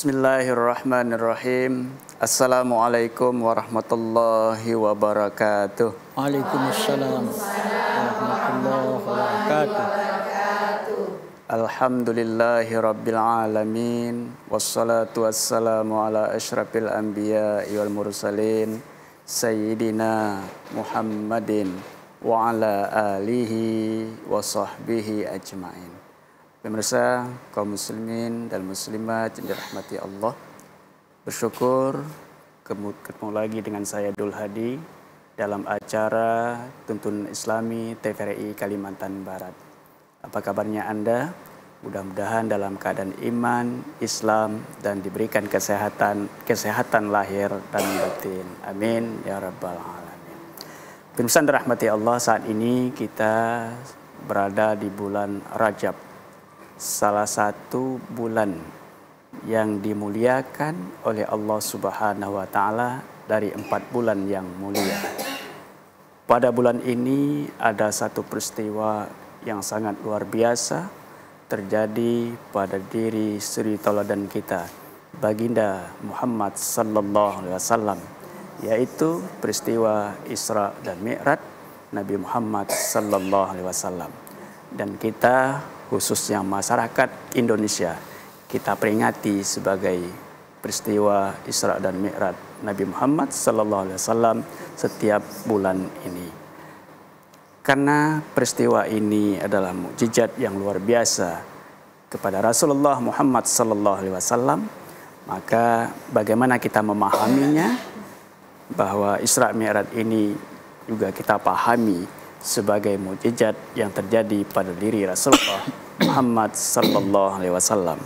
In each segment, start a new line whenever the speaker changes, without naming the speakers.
Bismillahirrahmanirrahim. Assalamualaikum warahmatullahi wabarakatuh.
Waalaikumsalam warahmatullahi wabarakatuh.
Alhamdulillahi rabbil alamin. Wassalatu wassalamu ala asyrafil anbiya wal mursalin Sayyidina Muhammadin wa ala alihi wa sahbihi ajma'in. Pemirsa kaum muslimin dan muslimat yang dirahmati Allah, bersyukur ketemu lagi dengan saya Dul Hadi dalam acara Tuntunan Islami TVRI Kalimantan Barat. Apa kabarnya Anda? Mudah-mudahan dalam keadaan iman, Islam, dan diberikan kesehatan lahir dan batin. Amin ya rabbal alamin. Pemirsa dirahmati Allah, saat ini kita berada di bulan Rajab, salah satu bulan yang dimuliakan oleh Allah Subhanahu wa Ta'ala dari 4 bulan yang mulia. Pada bulan ini ada satu peristiwa yang sangat luar biasa terjadi pada diri suri tauladan kita, baginda Muhammad sallallahu alaihi wasallam, yaitu peristiwa Isra dan Mi'raj Nabi Muhammad sallallahu alaihi wasallam. Dan kita, khususnya masyarakat Indonesia, kita peringati sebagai peristiwa Isra dan Mi'raj Nabi Muhammad sallallahu alaihi wasallam setiap bulan ini. Karena peristiwa ini adalah mukjizat yang luar biasa kepada Rasulullah Muhammad sallallahu alaihi wasallam, maka bagaimana kita memahaminya, bahwa Isra Mi'raj ini juga kita pahami sebagai mukjizat yang terjadi pada diri Rasulullah Muhammad sallallahu alaihi wasallam.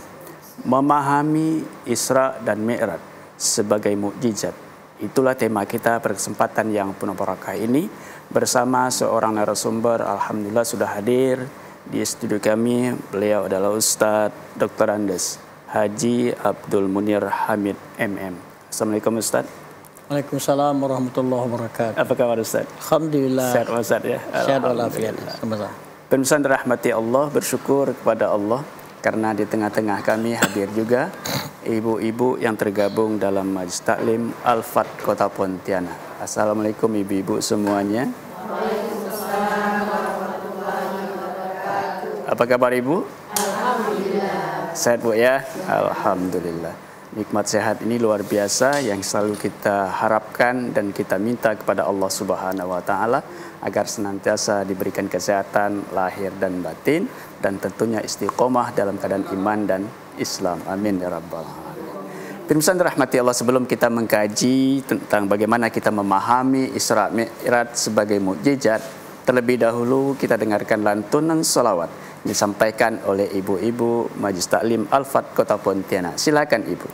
Memahami Isra dan Mi'raj sebagai mukjizat, itulah tema kita pada kesempatan yang penuh barakah ini bersama seorang narasumber. Alhamdulillah sudah hadir di studio kami. Beliau adalah Ustadz Dr. Andes Haji Abdul Munir Hamid MM. Assalamualaikum Ustadz.
Waalaikumsalam warahmatullahi wabarakatuh.
Apa kabar Ustaz?
Alhamdulillah.
Sehat Ustaz ya?
Sehat walafiat. Sama-sama.
Pemirsa dirahmati Allah, bersyukur kepada Allah karena di tengah-tengah kami hadir juga ibu-ibu yang tergabung dalam Majelis Taklim Al-Fat Kota Pontianak. Assalamualaikum ibu-ibu semuanya.
Waalaikumsalam warahmatullahi wabarakatuh.
Apa kabar ibu?
Alhamdulillah.
Sehat Bu ya? Alhamdulillah. Nikmat sehat ini luar biasa yang selalu kita harapkan dan kita minta kepada Allah Subhanahu wa Ta'ala agar senantiasa diberikan kesehatan lahir dan batin, dan tentunya istiqomah dalam keadaan iman dan Islam. Amin ya rabbal alamin. Pemirsa dirahmati Allah, sebelum kita mengkaji tentang bagaimana kita memahami Isra Mi'raj sebagai mukjizat, terlebih dahulu kita dengarkan lantunan sholawat disampaikan oleh ibu-ibu Majelis Taklim Al-Fat Kota Pontianak. Silakan ibu.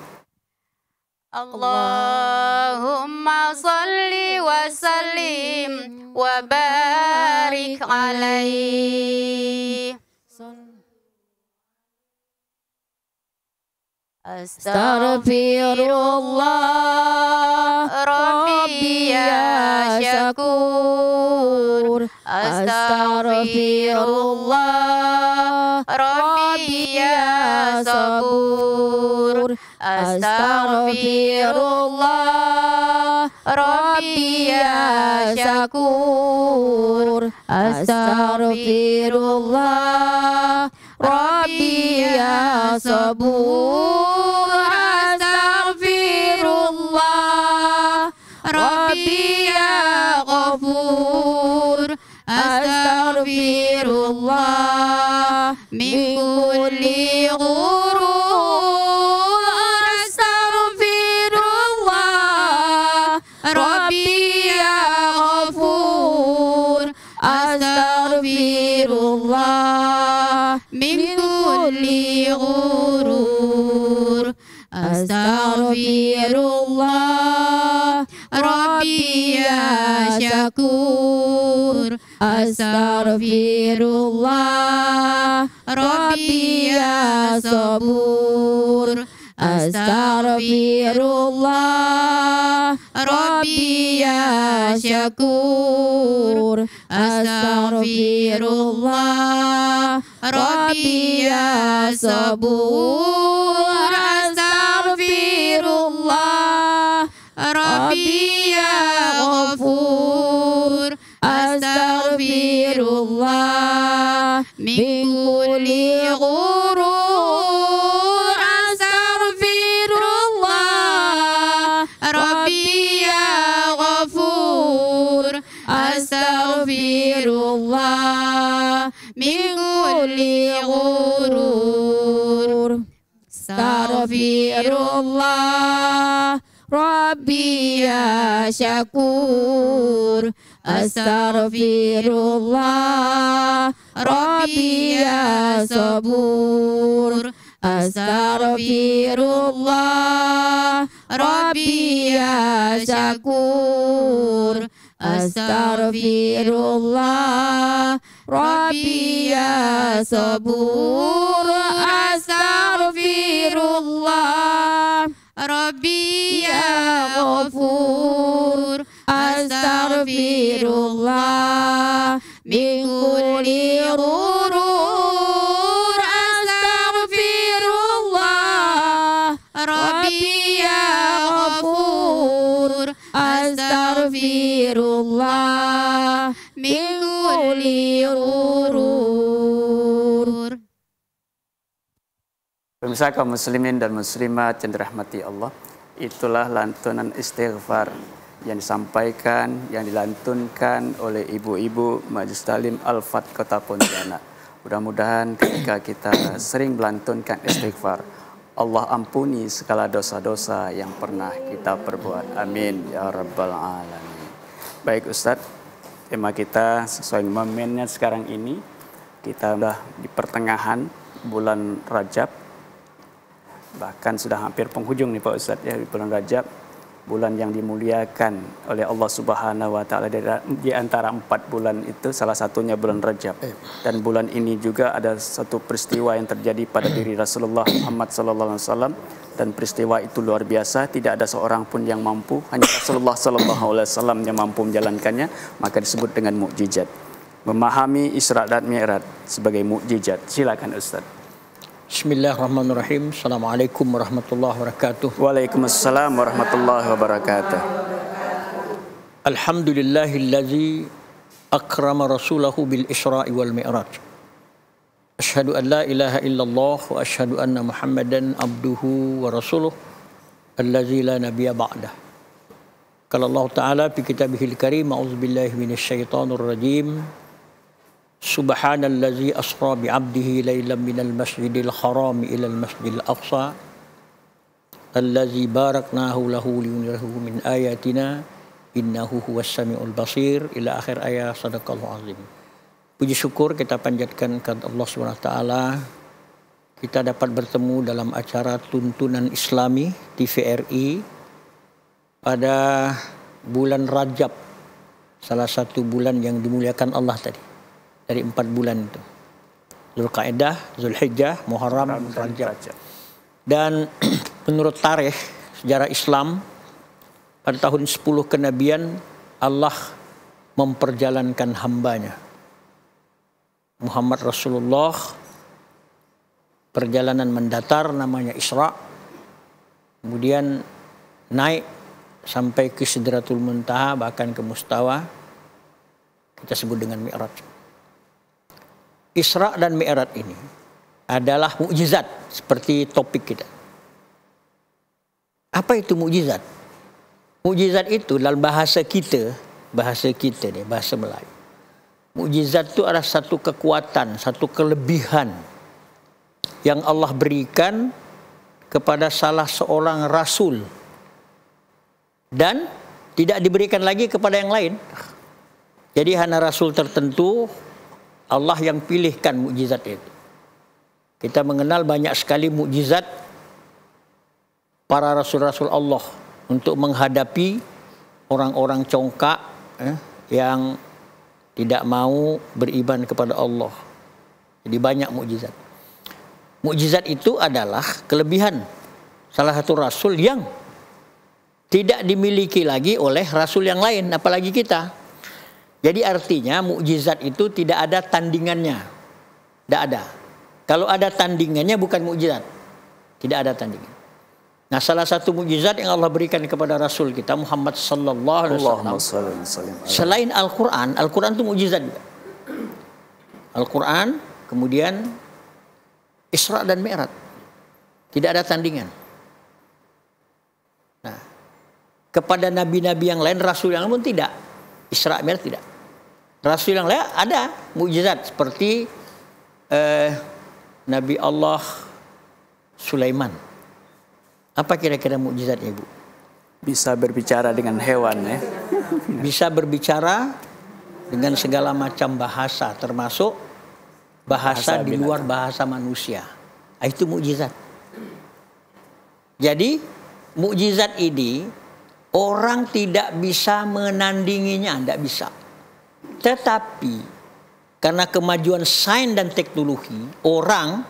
Allahumma salli wa sallim wa barik alaihi. Astaghfirullah Rabbi ya syakur. Astaghfirullah Rabbi ya sabur. Astaghfirullah Rabbi ya syakur. Astaghfirullah Rabbi ya sabur. Astaghfirullah Rabbi ya ghafur. Astaghfirullah min kulli ghurur. Astaghfirullah Rabbi ya ghafur. Astaghfirullah min kulli ghurur. Astaghfirullah Rabbi ya syakur. Astaghfirullah Rabbi ya sabur. Astaghfirullah Rabbi ya syakur. Astaghfirullah Rabbi ya sabur. Astaghfirullah من كل غرور أستغفر الله ربي يا غفور أستغفر الله من كل غرور أستغفر الله ربي يا شكور أستغفر الله ربي يا صبور أستغفر الله ربي يا شكور أستغفر الله ربي يا صبور أستغفر الله ربي يا غفور أستغفر الله من كل غرور أستغفر الله ربي يا غفور أستغفر الله من كل غرور.
Pemirsa kaum muslimin dan muslimat yang dirahmati Allah, itulah lantunan istighfar yang disampaikan, yang dilantunkan oleh ibu-ibu Majelis Talim Al-Fat Kota Pontianak. Mudah-mudahan ketika kita sering melantunkan istighfar, Allah ampuni segala dosa-dosa yang pernah kita perbuat. Amin ya rabbal alamin. Baik Ustadz, tema kita sesuai momennya sekarang ini, kita sudah di pertengahan bulan Rajab, bahkan sudah hampir penghujung nih Pak Ustadz ya, di bulan Rajab, bulan yang dimuliakan oleh Allah Subhanahu wa taala. Di antara 4 bulan itu salah satunya bulan Rajab. Dan bulan ini juga ada satu peristiwa yang terjadi pada diri Rasulullah Muhammad sallallahu alaihi wasallam, dan peristiwa itu luar biasa, tidak ada seorang pun yang mampu, hanya Rasulullah sallallahu alaihi wasallam yang mampu menjalankannya, maka disebut dengan mukjizat. Memahami Isra dan Mi'raj sebagai mukjizat. Silakan Ustaz.
Bismillahirrahmanirrahim. Assalamualaikum warahmatullahi wabarakatuh.
Waalaikumsalam warahmatullahi wabarakatuh.
Alhamdulillahillazi akrama rasulahu bil Isra'i wal Mi'raj. Asyhadu an la ilaha illallah wa asyhadu anna Muhammadan abduhu wa rasuluh allazi la nabiyya ba'dah. Qala Allah Ta'ala fi kitabihil karim, a'udzubillahi minasyaitonir rajim. Subhanallazi asra bi'abdihi laylan minal masjidil haram ilal masjidil aqsa allazi baraknahu lahu liyunirahu min ayatina innahu huwas samiul basir, ila akhir ayat. Sadaqallahu azim. Puji syukur kita panjatkan kepada Allah SWT, kita dapat bertemu dalam acara tuntunan Islami TVRI pada bulan Rajab, salah satu bulan yang dimuliakan Allah tadi. Dari 4 bulan itu, Zulqa'dah, Zulhijjah, Muharram, Rajab. Dan menurut tarikh sejarah Islam, pada tahun 10 kenabian Allah memperjalankan hambanya Muhammad Rasulullah, perjalanan mendatar namanya Isra, kemudian naik sampai ke Sidratul Muntaha, bahkan ke Mustawa, kita sebut dengan Mi'raj. Isra dan Mi'raj ini adalah mukjizat seperti topik kita. Apa itu mukjizat? Mukjizat itu dalam bahasa kita nih, bahasa Melayu. Mukjizat itu adalah satu kekuatan, satu kelebihan yang Allah berikan kepada salah seorang rasul dan tidak diberikan lagi kepada yang lain. Jadi hanya rasul tertentu Allah yang pilihkan mukjizat itu. Kita mengenal banyak sekali mukjizat para rasul-rasul Allah untuk menghadapi orang-orang congkak yang tidak mau beriman kepada Allah. Jadi banyak mukjizat. Mukjizat itu adalah kelebihan salah satu rasul yang tidak dimiliki lagi oleh rasul yang lain, apalagi kita. Jadi artinya mukjizat itu tidak ada tandingannya. Tidak ada. Kalau ada tandingannya bukan mukjizat. Tidak ada tandingan. Nah, salah satu mukjizat yang Allah berikan kepada Rasul kita Muhammad sallallahu alaihi wasallam, selain Al-Quran, Al-Quran itu mukjizat juga. Al-Quran Kemudian Isra dan Mi'raj. Tidak ada tandingan. Nah, kepada nabi-nabi yang lain, rasul yang lain pun tidak. Isra Mi'raj tidak. Rasul yang lain ada mukjizat seperti Nabi Allah Sulaiman. Apa kira-kira mukjizatnya, Ibu?
Bisa berbicara dengan hewan ya.
Bisa berbicara dengan segala macam bahasa, termasuk bahasa di luar bahasa manusia. Itu mukjizat. Jadi mukjizat ini orang tidak bisa menandinginya, tidak bisa. Tetapi karena kemajuan sains dan teknologi, orang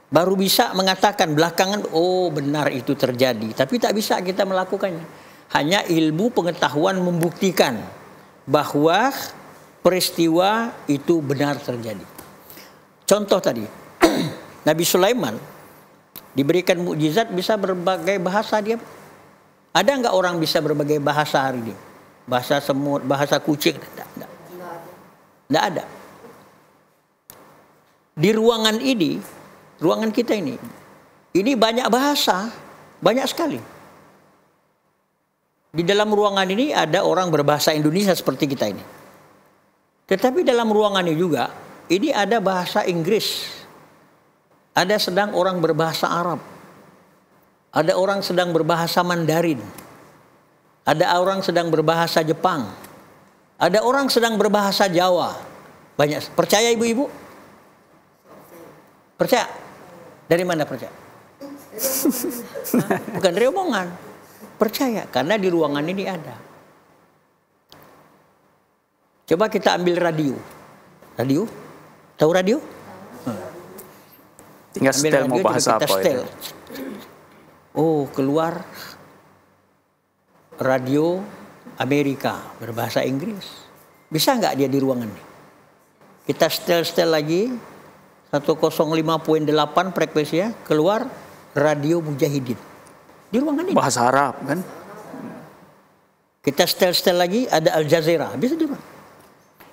baru bisa mengatakan belakangan, oh benar itu terjadi. Tapi tak bisa kita melakukannya. Hanya ilmu pengetahuan membuktikan bahwa peristiwa itu benar terjadi. Contoh tadi, Nabi Sulaiman diberikan mukjizat bisa berbagai bahasa dia. Ada nggak orang bisa berbagai bahasa hari ini? Bahasa semut, bahasa kucing? Tidak ada. Di ruangan ini, ruangan kita ini banyak bahasa, banyak sekali. Di dalam ruangan ini ada orang berbahasa Indonesia seperti kita ini. Tetapi dalam ruangan ini juga, ini ada bahasa Inggris. Ada sedang orang berbahasa Arab. Ada orang sedang berbahasa Mandarin. Ada orang sedang berbahasa Jepang. Ada orang sedang berbahasa Jawa. Banyak. Percaya ibu-ibu? Percaya? Dari mana percaya? Bukan dari omongan. Percaya, karena di ruangan ini ada. Coba kita ambil radio. Radio? Tahu radio?
Tinggal
ambil
setel mau bahasa apa
setel.
itu?
Oh, keluar radio Amerika berbahasa Inggris. Bisa nggak dia di ruangan ini? Kita setel lagi 105.8 frekuensinya, keluar radio Mujahidin. Di ruangan ini.
Bahasa Arab kan?
Kita setel lagi ada Al Jazeera. Bisa di ruangan.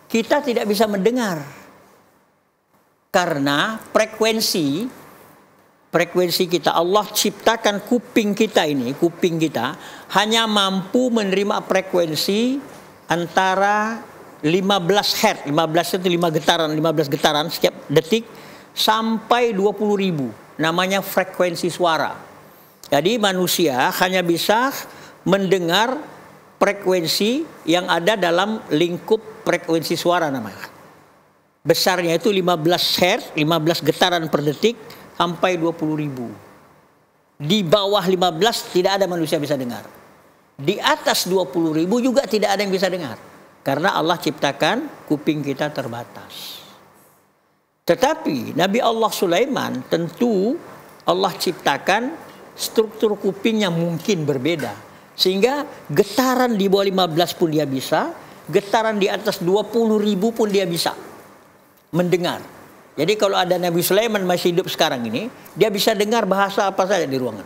Kita tidak bisa mendengar. Karena frekuensi kita, Allah ciptakan kuping kita ini, kuping kita hanya mampu menerima frekuensi antara 15 Hz, 15 itu 15 getaran setiap detik sampai 20.000. Namanya frekuensi suara. Jadi manusia hanya bisa mendengar frekuensi yang ada dalam lingkup frekuensi suara namanya. Besarnya itu 15 Hz, 15 getaran per detik sampai 20.000. Di bawah 15 tidak ada manusia bisa dengar. Di atas 20.000 juga tidak ada yang bisa dengar. Karena Allah ciptakan kuping kita terbatas. Tetapi Nabi Allah Sulaiman tentu Allah ciptakan struktur kupingnya mungkin berbeda. Sehingga getaran di bawah 15 pun dia bisa, getaran di atas 20.000 pun dia bisa mendengar. Jadi kalau ada Nabi Sulaiman masih hidup sekarang ini, dia bisa dengar bahasa apa saja di ruangan.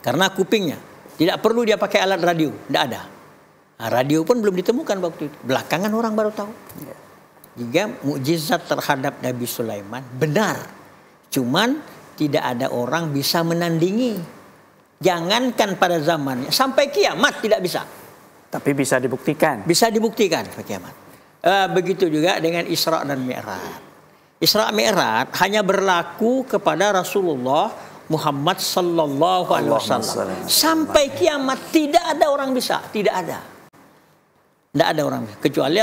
Karena kupingnya. Tidak perlu dia pakai alat radio, tidak ada. Nah, radio pun belum ditemukan waktu itu. Belakangan orang baru tahu. Jika mukjizat terhadap Nabi Sulaiman benar. Cuman tidak ada orang bisa menandingi. Jangankan pada zamannya, sampai kiamat tidak bisa.
Tapi bisa dibuktikan.
Bisa dibuktikan sampai kiamat. Begitu juga dengan Isra dan Mi'raj. Isra Mi'raj hanya berlaku kepada Rasulullah Muhammad sallallahu alaihi wasallam. Sampai kiamat tidak ada orang bisa, tidak ada. Tidak ada orang bisa. Kecuali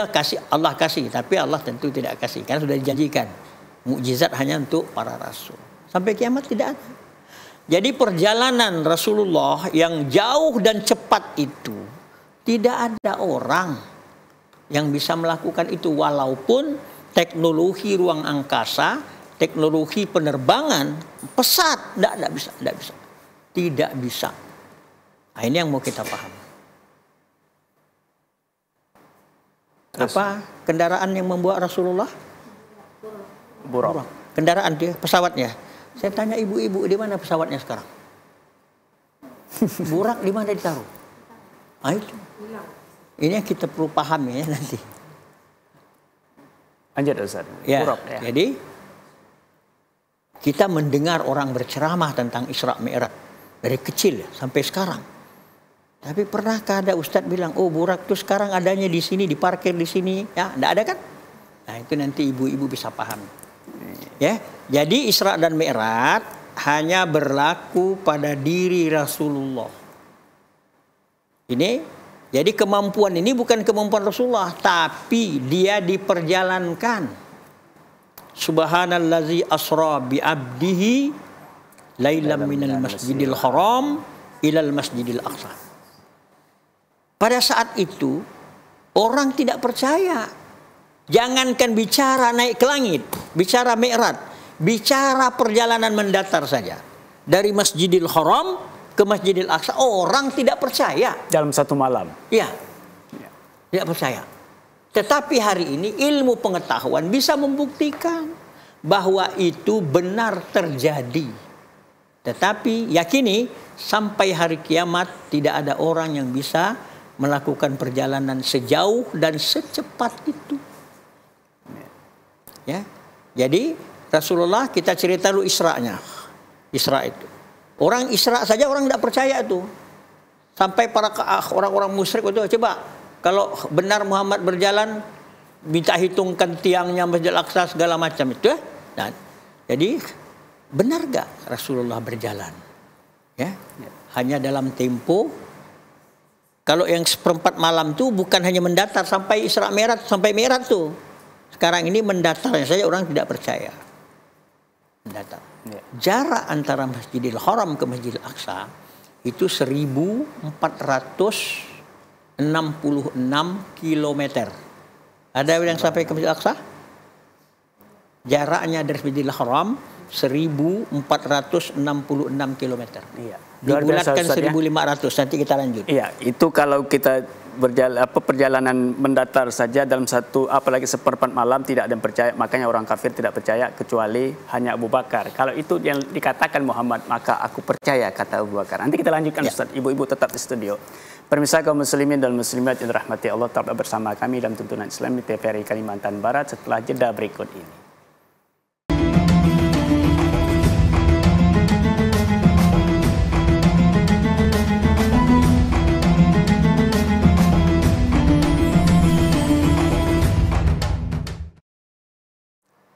Allah kasih, tapi Allah tentu tidak kasih karena sudah dijanjikan. Mukjizat hanya untuk para rasul. Sampai kiamat tidak ada. Jadi perjalanan Rasulullah yang jauh dan cepat itu tidak ada orang yang bisa melakukan itu, walaupun teknologi ruang angkasa, teknologi penerbangan, pesat, tidak bisa. Nah, ini yang mau kita paham. Apa kendaraan yang membawa Rasulullah?
Burak.
Kendaraan dia, pesawatnya. Saya tanya ibu-ibu, di mana pesawatnya sekarang? Burak di mana ditaruh? Nah, itu. Ini yang kita perlu paham ya nanti.
Lanjut Ustaz.
Ya,
Buraq, ya.
jadi kita mendengar orang berceramah tentang Isra Mi'raj dari kecil sampai sekarang. Tapi pernahkah ada Ustadz bilang, oh Buraq itu sekarang adanya di sini, diparkir di sini? Ya, enggak ada kan? Nah, itu nanti ibu-ibu bisa paham. Ya, jadi Isra dan Mi'raj hanya berlaku pada diri Rasulullah. Ini, jadi kemampuan ini bukan kemampuan Rasulullah, tapi dia diperjalankan. Subhanallazi asra bi abdihi lailam minal masjidil haram ilal masjidil aqsa. Pada saat itu orang tidak percaya. Jangankan bicara naik ke langit, bicara Mi'raj, bicara perjalanan mendatar saja. Dari Masjidil Haram ke Masjidil Aqsa, orang tidak percaya.
Dalam satu malam.
Ya, tidak percaya. Tetapi hari ini ilmu pengetahuan bisa membuktikan bahwa itu benar terjadi. Tetapi yakini sampai hari kiamat tidak ada orang yang bisa melakukan perjalanan sejauh dan secepat itu. Ya, jadi Rasulullah kita cerita dulu Isra-nya. Isra itu. Orang Isra saja orang tidak percaya itu. Sampai para orang-orang musyrik itu coba kalau benar Muhammad berjalan minta hitungkan tiangnya Masjid Al-Aqsa segala macam itu ya. Nah, jadi benar gak Rasulullah berjalan? Ya, hanya dalam tempo. Kalau yang seperempat malam tuh bukan hanya mendatar sampai Isra Mi'raj sampai Mi'raj tuh. Sekarang ini mendatarnya saja orang tidak percaya. Mendatar. Ya. Jarak antara Masjidil Haram ke Masjidil Aqsa itu 1466 kilometer. Ada yang sampai ke Masjidil Aqsa? Jaraknya dari Masjidil Haram 1466 kilometer. Iya. Dibulatkan 1500, nanti kita lanjut.
Iya, itu kalau kita perjalanan mendatar saja dalam satu, apalagi seperempat malam tidak ada yang percaya, makanya orang kafir tidak percaya kecuali hanya Abu Bakar. Kalau itu yang dikatakan Muhammad, maka aku percaya, kata Abu Bakar. Nanti kita lanjutkan Ustaz, ibu-ibu tetap di studio. Pemirsa kaum muslimin dan muslimat yang dirahmati Allah, tetap bersama kami dalam tuntunan Islam di TVRI Kalimantan Barat setelah jeda berikut ini.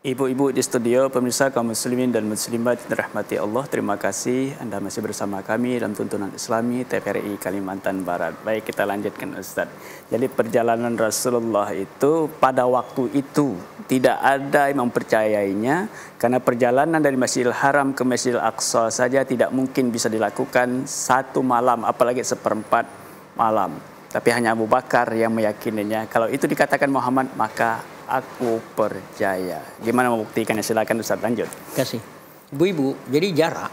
Ibu-ibu di studio, pemirsa kaum muslimin dan muslimat dirahmati Allah, terima kasih Anda masih bersama kami dalam tuntunan Islami TVRI Kalimantan Barat. Baik, kita lanjutkan Ustaz. Jadi perjalanan Rasulullah itu pada waktu itu tidak ada yang mempercayainya, karena perjalanan dari Masjidil Haram ke Masjidil Aqsa saja tidak mungkin bisa dilakukan satu malam, apalagi seperempat malam. Tapi hanya Abu Bakar yang meyakininya. Kalau itu dikatakan Muhammad, maka aku percaya. Gimana membuktikannya? Silakan Ustaz, lanjut.
Kasih. Ibu-ibu, jadi jarak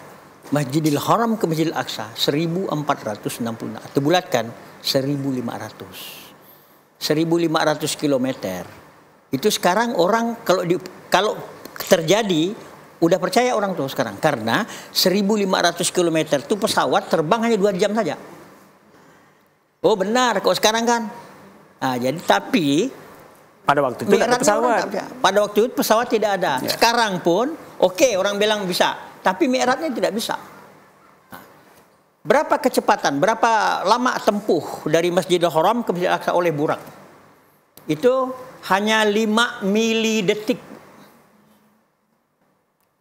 Masjidil Haram ke Masjidil Aqsa 1466. Terbulatkan 1500. 1500 kilometer. Itu sekarang orang kalau terjadi udah percaya orang tuh sekarang, karena 1500 kilometer itu pesawat terbang hanya 2 jam saja. Oh benar, kalau sekarang kan. Nah, jadi tapi
pada waktu itu tidak ada pesawat.
Pada waktu itu pesawat tidak ada. Ya. Sekarang pun, oke, orang bilang bisa, tapi Mi'rajnya tidak bisa. Nah, berapa kecepatan, berapa lama tempuh dari Masjidil Haram ke Masjidil Aqsa oleh Buraq? Itu hanya 5 milidetik.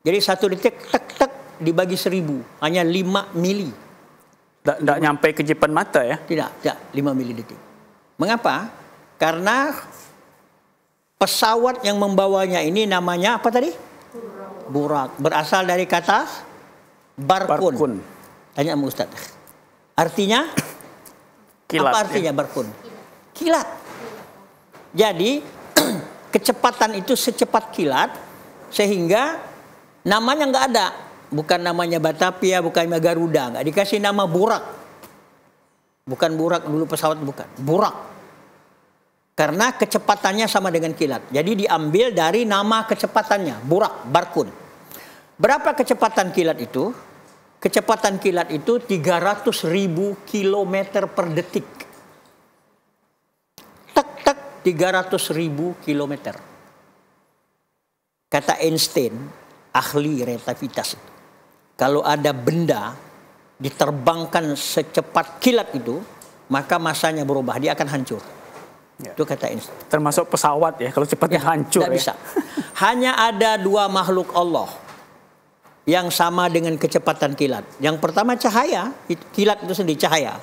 Jadi 1 detik tek dibagi 1000, hanya 5 mili.
Tidak nyampe kejipan mata ya?
Tidak, 5 milidetik. Mengapa? Karena pesawat yang membawanya ini namanya apa tadi? Buraq. Berasal dari kata barkun. Tanya sama Ustaz. Artinya? Kilat. Apa artinya ya? Barkun? Kilat. Jadi kecepatan itu secepat kilat, sehingga namanya nggak ada. Bukan namanya Batavia, bukan namanya Garuda, nggak dikasih nama Buraq. Bukan Buraq dulu pesawat, bukan. Buraq. Karena kecepatannya sama dengan kilat. Jadi diambil dari nama kecepatannya, Buraq, barkun. Berapa kecepatan kilat itu? Kecepatan kilat itu 300.000 kilometer per detik. Tek-tek 300.000 kilometer. Kata Einstein, ahli relativitas, kalau ada benda diterbangkan secepat kilat itu, maka masanya berubah, dia akan hancur. Ya. Itu kata Einstein.
Termasuk pesawat ya, kalau cepat hancur
tidak bisa. Hanya ada dua makhluk Allah yang sama dengan kecepatan kilat. Yang pertama cahaya, kilat itu sendiri cahaya.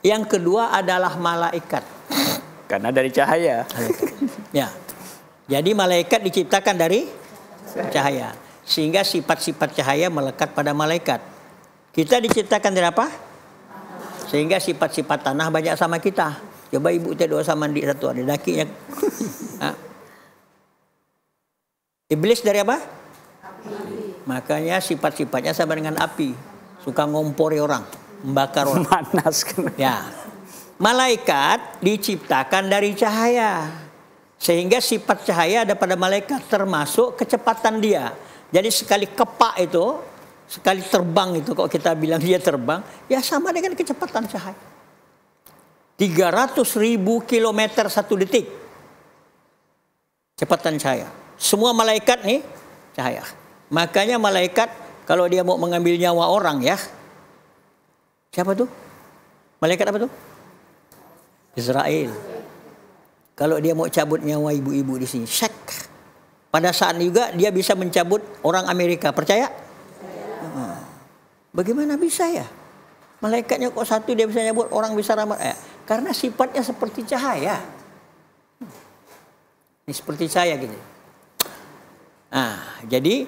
Yang kedua adalah malaikat.
Karena dari cahaya.
Ya. Jadi malaikat diciptakan dari cahaya. Sehingga sifat-sifat cahaya melekat pada malaikat. Kita diciptakan dari apa? Sehingga sifat-sifat tanah banyak sama kita. Coba ibu kita doa sama mandi satu hari dakinya. Iblis dari apa? Api. Makanya sifat-sifatnya sama dengan api. Suka ngompori orang, membakar orang.
Panas kan.
Ya. Malaikat diciptakan dari cahaya. Sehingga sifat cahaya ada pada malaikat, termasuk kecepatan dia. Jadi sekali kepak itu, sekali terbang itu, kalau kita bilang dia terbang, ya sama dengan kecepatan cahaya. 300.000 kilometer satu detik. Kecepatan cahaya. Semua malaikat nih cahaya. Makanya malaikat kalau dia mau mengambil nyawa orang ya. Siapa tuh? Malaikat apa tuh? Israel. Kalau dia mau cabut nyawa ibu-ibu di sini, syek. Pada saat juga dia bisa mencabut orang Amerika, percaya? Bagaimana bisa ya? Malaikatnya kok satu dia bisa nyabut, orang bisa ramah. Karena sifatnya seperti cahaya. Ini seperti cahaya gitu. Nah, jadi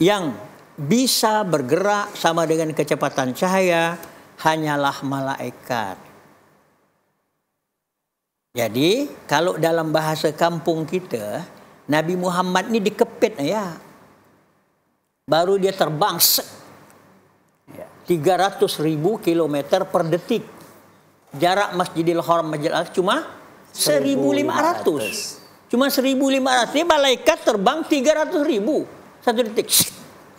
yang bisa bergerak sama dengan kecepatan cahaya hanyalah malaikat. Jadi kalau dalam bahasa kampung kita, Nabi Muhammad ini dikepit ya. Baru dia terbang 300.000 kilometer per detik. Jarak Masjidil Haram Masjidil Aqsa cuma 1.500. Cuma 1.500. Ini malaikat terbang 300.000 satu detik.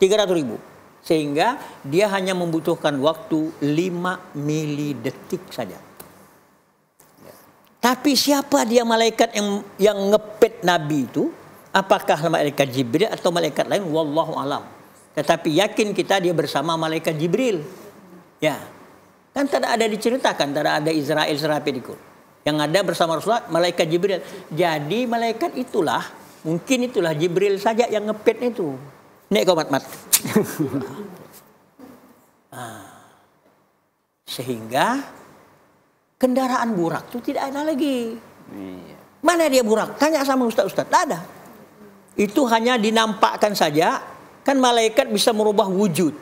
300.000. Sehingga dia hanya membutuhkan waktu 5 milidetik saja. Tapi siapa dia malaikat yang ngepet Nabi itu? Apakah malaikat Jibril atau malaikat lain? Wallahu alam. Tetapi yakin kita dia bersama malaikat Jibril. Ya. Kan tidak ada diceritakan, tidak ada Israel Serapil ikut. Yang ada bersama Rasulullah malaikat Jibril. Jadi malaikat itulah, mungkin itulah Jibril saja yang ngepet itu. Nek kau mat-mat. Sehingga kendaraan burak itu tidak ada lagi. Mana dia burak? Tanya sama ustaz-ustaz. Tidak ada. Itu hanya dinampakkan saja. Kan malaikat bisa merubah wujud.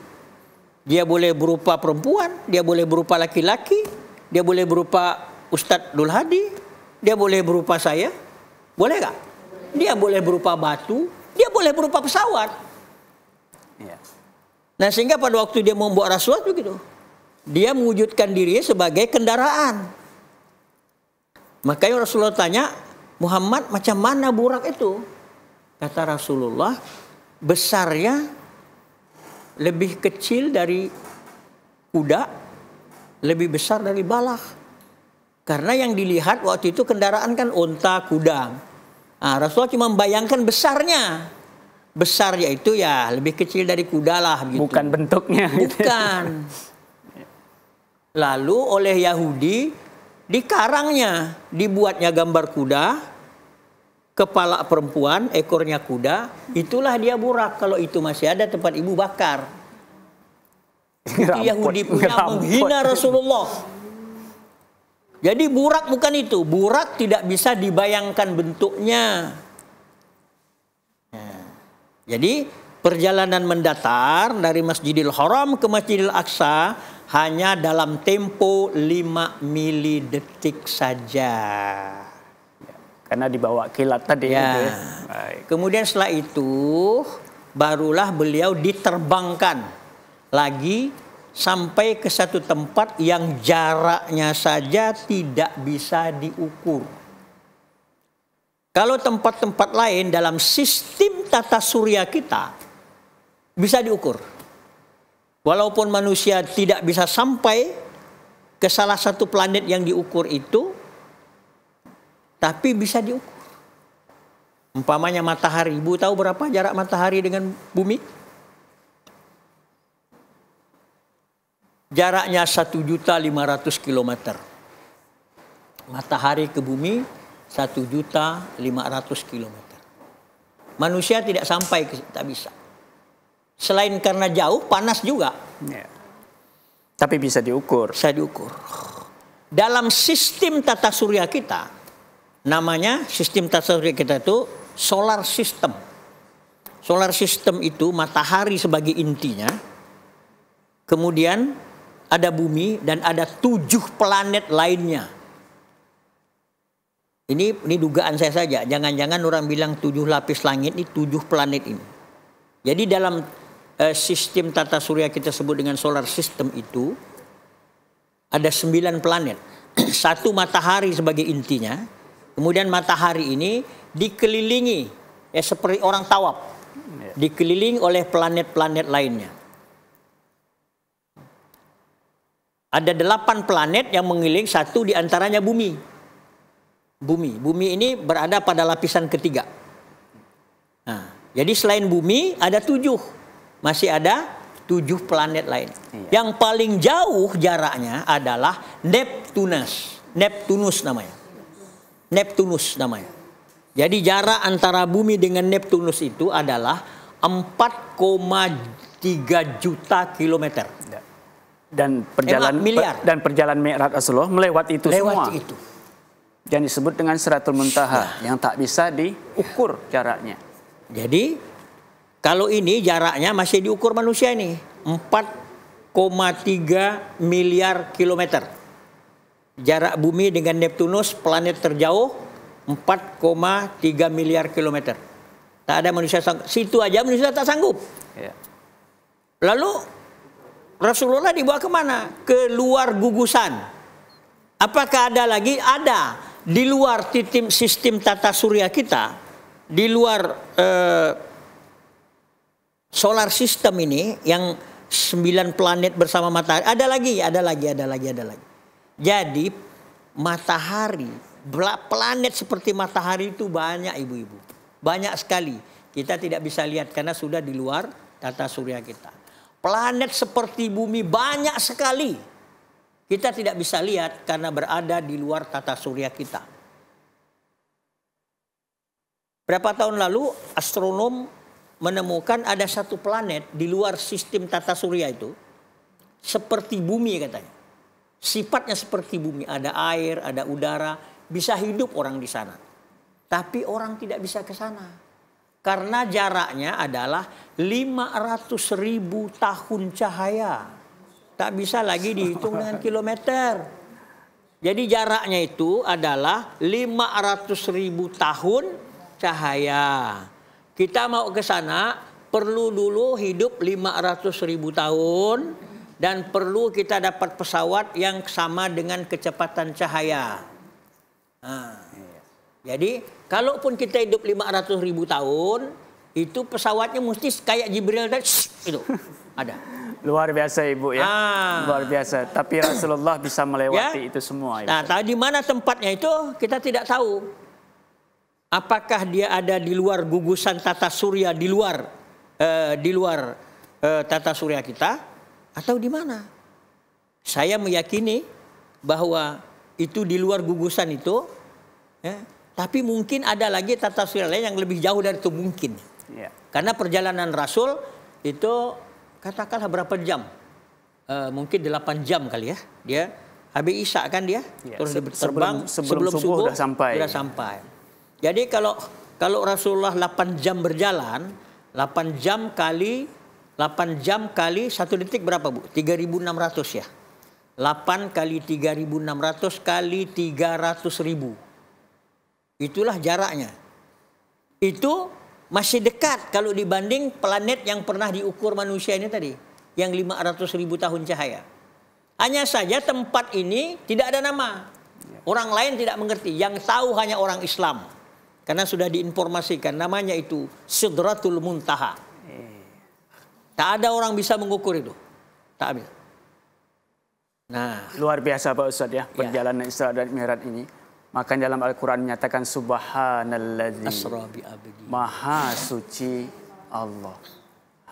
Dia boleh berupa perempuan, dia boleh berupa laki-laki, dia boleh berupa Ustadz Dul Hadi, dia boleh berupa saya. Boleh gak? Dia boleh berupa batu, dia boleh berupa pesawat. Nah sehingga pada waktu dia membawa Rasulullah begitu. Dia mewujudkan dirinya sebagai kendaraan. Makanya Rasulullah tanya, Muhammad macam mana burak itu? Kata Rasulullah, besarnya lebih kecil dari kuda, lebih besar dari balak. Karena yang dilihat waktu itu kendaraan kan unta, kuda. Nah, Rasulullah cuma membayangkan besarnya. Besarnya itu ya lebih kecil dari kuda lah. Gitu.
Bukan bentuknya.
Bukan. Lalu oleh Yahudi dikarangnya, dibuatnya gambar kuda, kepala perempuan, ekornya kuda, itulah dia burak. Kalau itu masih ada tempat ibu bakar. Itu Yahudi punya menghina Rasulullah. Jadi burak bukan itu, burak tidak bisa dibayangkan bentuknya. Jadi perjalanan mendatar dari Masjidil Haram ke Masjidil Aqsa hanya dalam tempo 5 milidetik saja.
Karena dibawa kilat tadi.
Ya.
Gitu ya.
Kemudian setelah itu barulah beliau diterbangkan lagi sampai ke satu tempat yang jaraknya saja tidak bisa diukur. Kalau tempat-tempat lain dalam sistem tata surya kita bisa diukur. Walaupun manusia tidak bisa sampai ke salah satu planet yang diukur itu, tapi bisa diukur. Umpamanya matahari. Ibu tahu berapa jarak matahari dengan bumi? Jaraknya 1.500.000 kilometer. Matahari ke bumi 1.500.000 kilometer. Manusia tidak sampai, tak bisa. Selain karena jauh, panas juga.
Ya. Tapi bisa diukur.
Bisa diukur. Dalam sistem tata surya kita, namanya sistem tata surya kita itu solar system. Solar system itu matahari sebagai intinya. Kemudian ada bumi dan ada 7 planet lainnya. Ini dugaan saya saja. Jangan-jangan orang bilang 7 lapis langit, ini 7 planet ini. Jadi dalam sistem tata surya kita sebut dengan solar system itu ada 9 planet. 1 matahari sebagai intinya. Kemudian matahari ini dikelilingi seperti orang tawaf. Dikelilingi oleh planet-planet lainnya. Ada 8 planet yang mengelilingi, 1 diantaranya bumi. Bumi ini berada pada lapisan ketiga. Nah, jadi selain bumi ada 7. Masih ada 7 planet lain. Iya. Yang paling jauh jaraknya adalah Neptunus. Neptunus namanya. Neptunus namanya. Jadi jarak antara bumi dengan Neptunus itu adalah 4,3 juta kilometer.
Dan perjalanan Mi'raj Rasulullah melewati itu semua.
Itu.
Yang disebut dengan Siratul Muntaha, yang tak bisa diukur jaraknya.
Jadi kalau ini jaraknya masih diukur manusia ini 4,3 miliar kilometer. Jarak bumi dengan Neptunus, planet terjauh 4,3 miliar kilometer. Tak ada manusia sanggup. Situ aja manusia tak sanggup.
Ya.
Lalu Rasulullah dibawa kemana? Ke luar gugusan. Apakah ada lagi? Ada. Di luar sistem tata surya kita, di luar solar system ini yang 9 planet bersama matahari, ada lagi. Jadi matahari, planet seperti matahari itu banyak, ibu-ibu. Banyak sekali. Kita tidak bisa lihat karena sudah di luar tata surya kita. Planet seperti bumi banyak sekali. Kita tidak bisa lihat karena berada di luar tata surya kita. Berapa tahun lalu astronom menemukan ada 1 planet di luar sistem tata surya itu seperti bumi katanya. Sifatnya seperti bumi, ada air, ada udara, bisa hidup orang di sana. Tapi orang tidak bisa ke sana. Karena jaraknya adalah 500.000 tahun cahaya. Tak bisa lagi dihitung dengan kilometer. Jadi jaraknya itu adalah 500.000 tahun cahaya. Kita mau ke sana perlu dulu hidup 500.000 tahun dan perlu kita dapat pesawat yang sama dengan kecepatan cahaya. Nah, jadi kalaupun kita hidup 500.000 tahun, itu pesawatnya mesti kayak Jibril tadi itu ada.
Luar biasa ibu ya, luar biasa. Tapi Rasulullah bisa melewati itu semua. Ibu.
Nah, di mana tempatnya itu kita tidak tahu. Apakah dia ada di luar gugusan tata surya, di luar tata surya kita, atau di mana? Saya meyakini bahwa itu di luar gugusan itu, ya, tapi mungkin ada lagi tata surya lain yang lebih jauh dari itu mungkin. Ya. Karena perjalanan Rasul itu katakanlah berapa jam? Mungkin 8 jam kali ya. Dia habis Isya kan dia. Ya, terus terbang sebelum subuh sudah sampai. Jadi kalau Rasulullah 8 jam berjalan, 8 jam kali 1 detik berapa, Bu? 3.600 ya. 8 kali 3.600 kali 300.000. Itulah jaraknya. Itu masih dekat kalau dibanding planet yang pernah diukur manusia ini tadi. Yang 500.000 tahun cahaya. Hanya saja tempat ini tidak ada nama. Orang lain tidak mengerti. Yang tahu hanya orang Islam. Karena sudah diinformasikan. Namanya itu Sidratul Muntaha. Tak ada orang bisa mengukur itu. Tak bisa. Nah,
luar biasa Pak Ustadz ya. Perjalanan Isra dan Mi'raj ini. Maka dalam Al-Quran menyatakan subhanallazi,
Asra bi abdi.
maha suci Allah.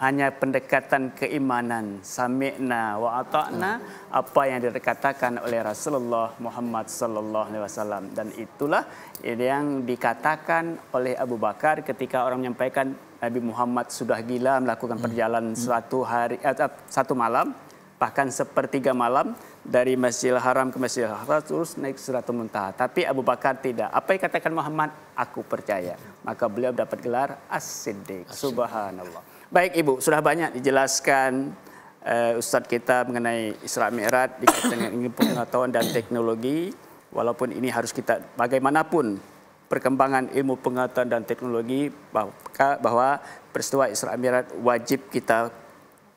Hanya pendekatan keimanan, sami'na wa ata'na, apa yang dikatakan oleh Rasulullah Muhammad sallallahu alaihi wasallam, dan itulah yang dikatakan oleh Abu Bakar ketika orang menyampaikan Nabi Muhammad sudah gila melakukan perjalanan satu malam, bahkan sepertiga malam dari Masjidil Haram ke Masjidil Aqsa terus naik Sidratul Muntaha. Tapi Abu Bakar tidak. Apa yang katakan Muhammad? Aku percaya. Maka beliau dapat gelar As-Siddiq. Subhanallah. Baik Ibu, sudah banyak dijelaskan Ustadz kita mengenai Isra Mi'raj dikaitkan dengan ilmu pengetahuan dan teknologi. Walaupun ini harus kita bagaimanapun perkembangan ilmu pengetahuan dan teknologi, bahwa peristiwa Isra Mi'raj wajib kita